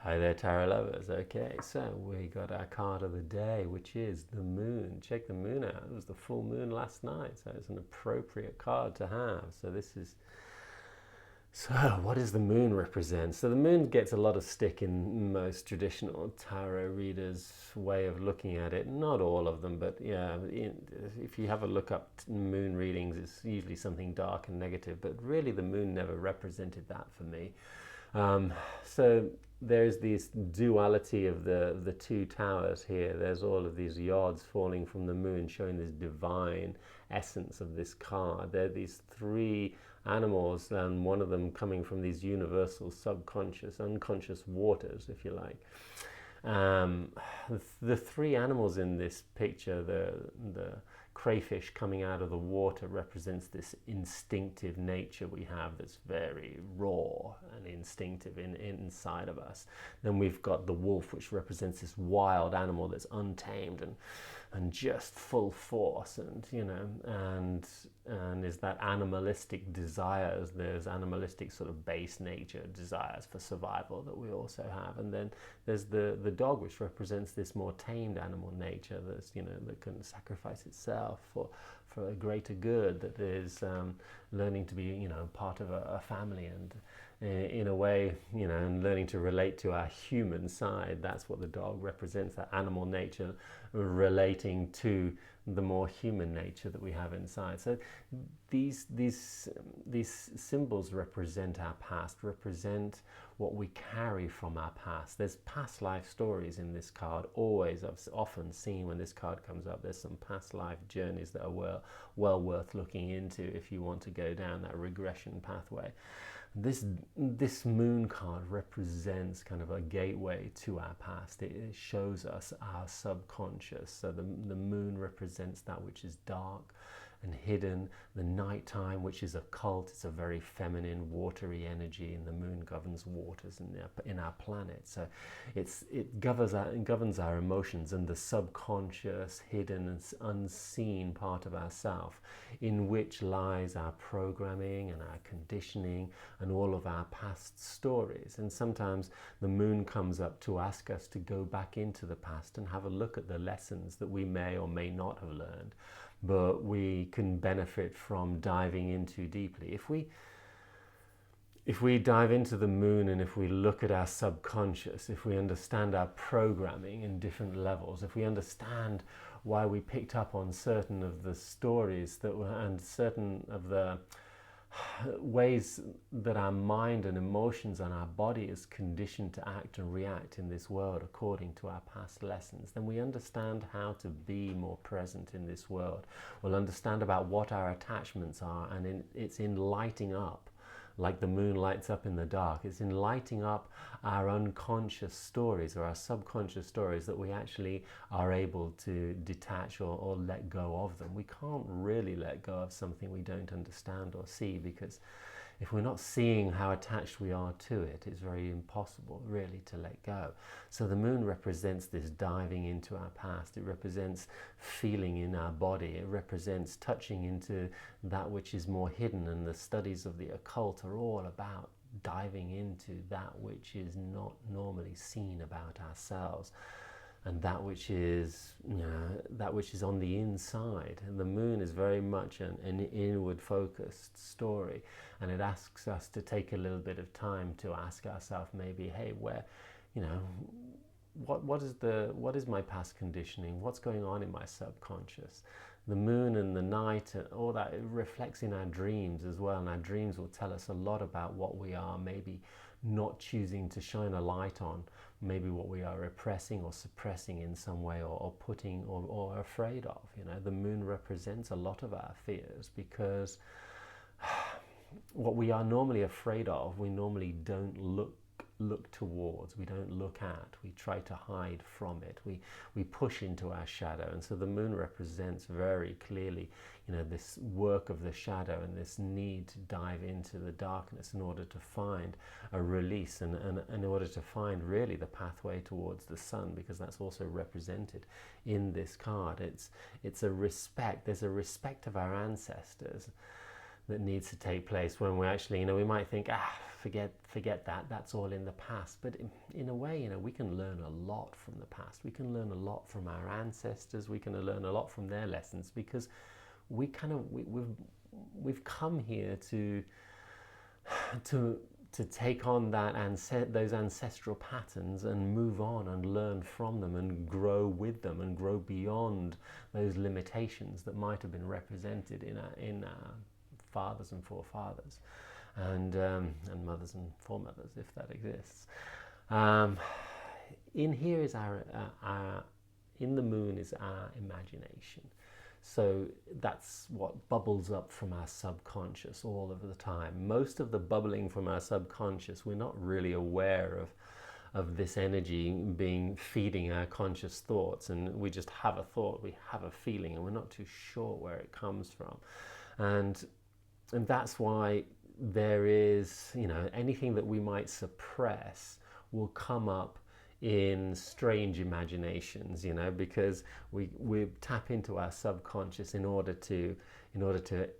Hi there, tarot lovers. Okay, so we got our card of the day, which is the moon. Check the moon out. It was the full moon last night, so it's an appropriate card to have. So what does the moon represent? So the moon gets a lot of stick in most traditional tarot readers' way of looking at it. Not all of them, but yeah, if you have a look up moon readings, it's usually something dark and negative. But really, the moon never represented that for me. So there's this duality of the two towers here. There's all of these yards falling from the moon, showing this divine essence of this card. There are these three animals, and one of them coming from these universal subconscious, unconscious waters, if you like. Um, the three animals in this picture, the crayfish coming out of the water represents this instinctive nature we have that's very raw and instinctive inside of us. Then we've got the wolf, which represents this wild animal that's untamed and just full force, and and is that animalistic desires. There's animalistic sort of base nature desires for survival that we also have, and then there's the dog, which represents this more tamed animal nature that's that can sacrifice itself for a greater good, that is learning to be part of a family, and in a way and learning to relate to our human side. That's what the dog represents, that animal nature relating to the more human nature that we have inside. So these symbols represent our past, represent what we carry from our past. There's past life stories in this card. Always, I've often seen when this card comes up, there's some past life journeys that are well worth looking into if you want to go down that regression pathway. This moon card represents kind of a gateway to our past. It shows us our subconscious. So the moon represents that which is dark and hidden. The nighttime, which is occult, it's a very feminine, watery energy, and the moon governs waters in our planet. So it governs our emotions and the subconscious, hidden and unseen part of ourself, in which lies our programming and our conditioning and all of our past stories. And sometimes the moon comes up to ask us to go back into the past and have a look at the lessons that we may or may not have learned, but we can benefit from diving into deeply. If we dive into the moon, and if we look at our subconscious, if we understand our programming in different levels, if we understand why we picked up on certain of the stories and certain of the ways that our mind and emotions and our body is conditioned to act and react in this world according to our past lessons, then we understand how to be more present in this world. We'll understand about what our attachments are, and it's in lighting up, like the moon lights up in the dark. It's in lighting up our unconscious stories or our subconscious stories that we actually are able to detach or let go of them. We can't really let go of something we don't understand or see, because if we're not seeing how attached we are to it, it's very impossible really to let go. So the moon represents this diving into our past. It represents feeling in our body. It represents touching into that which is more hidden, and the studies of the occult are all about diving into that which is not normally seen about ourselves, and that which is on the inside. And the moon is very much an inward focused story, and it asks us to take a little bit of time to ask ourselves, maybe, hey, where what is my past conditioning? What's going on in my subconscious? The moon and the night and all that, it reflects in our dreams as well, and our dreams will tell us a lot about what we are maybe not choosing to shine a light on, maybe what we are repressing or suppressing in some way, or putting or afraid of. The moon represents a lot of our fears, because what we are normally afraid of, we normally don't look towards, we don't look at, we try to hide from it, we push into our shadow. And so the moon represents very clearly this work of the shadow and this need to dive into the darkness in order to find a release, and in order to find really the pathway towards the sun, because that's also represented in this card. It's a respect, there's a respect of our ancestors that needs to take place, when we actually, we might think, forget that, that's all in the past. But in a way, we can learn a lot from the past. We can learn a lot from our ancestors. We can learn a lot from their lessons, because we've come here to take on those ancestral patterns and move on and learn from them and grow with them and grow beyond those limitations that might have been represented in our fathers and forefathers, and mothers and foremothers, if that exists. In here is in the moon is our imagination. So that's what bubbles up from our subconscious all of the time. Most of the bubbling from our subconscious, we're not really aware of this energy feeding our conscious thoughts, and we just have a thought, we have a feeling, and we're not too sure where it comes from. And that's why there is, anything that we might suppress will come up in strange imaginations, because we tap into our subconscious in order to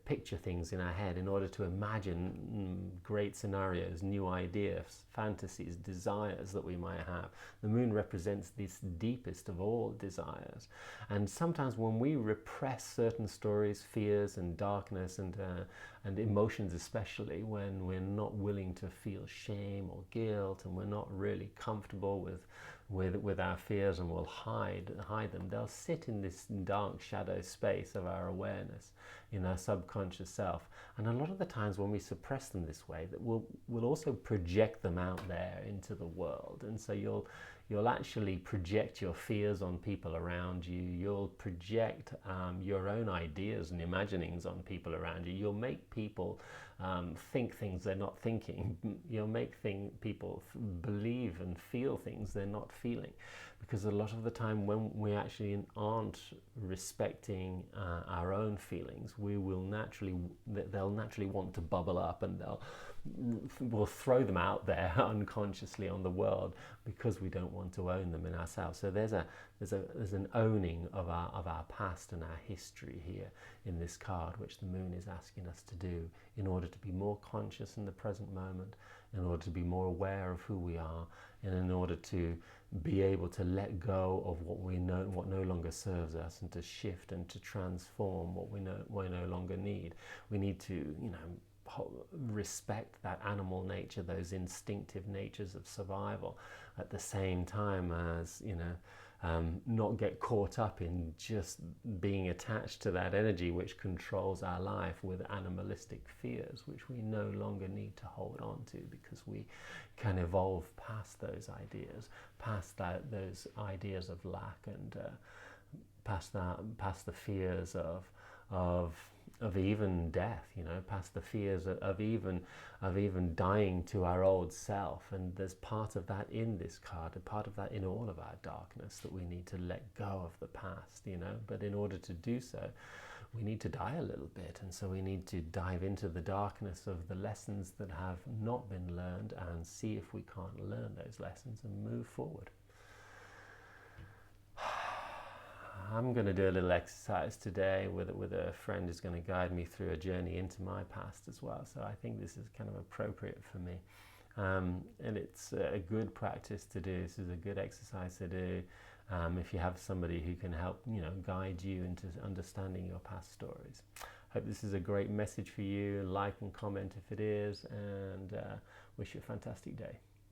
picture things in our head, in order to imagine great scenarios, new ideas, fantasies, desires that we might have. The moon represents this deepest of all desires. And sometimes when we repress certain stories, fears and darkness and emotions, especially when we're not willing to feel shame or guilt, and we're not really comfortable with our fears, and we'll hide them, they'll sit in this dark shadow space of our awareness, in our subconscious self. And a lot of the times when we suppress them this way, that we'll also project them out there into the world. And so you'll actually project your fears on people around you. You'll project your own ideas and imaginings on people around you. You'll make people think things they're not thinking. You'll make people believe and feel things they're not feeling. Because a lot of the time when we actually aren't respecting our own feelings, they'll naturally want to bubble up, and we'll throw them out there unconsciously on the world, because we don't want to own them in ourselves. So there's an owning of our past and our history here in this card, which the moon is asking us to do in order to be more conscious in the present moment, in order to be more aware of who we are, and in order to be able to let go of what no longer serves us, and to shift and to transform what we no longer need. We need to, respect that animal nature, those instinctive natures of survival, at the same time as, not get caught up in just being attached to that energy which controls our life with animalistic fears, which we no longer need to hold on to, because we can evolve past those ideas, past those ideas of lack, and past the fears of even death, past the fears of even dying to our old self. And there's part of that in this card, and part of that in all of our darkness, that we need to let go of the past, But in order to do so, we need to die a little bit, and so we need to dive into the darkness of the lessons that have not been learned, and see if we can't learn those lessons and move forward. I'm going to do a little exercise today with a friend who's going to guide me through a journey into my past as well. So I think this is kind of appropriate for me. And it's a good practice to do. This is a good exercise to do if you have somebody who can help, guide you into understanding your past stories. Hope this is a great message for you. Like and comment if it is, and wish you a fantastic day.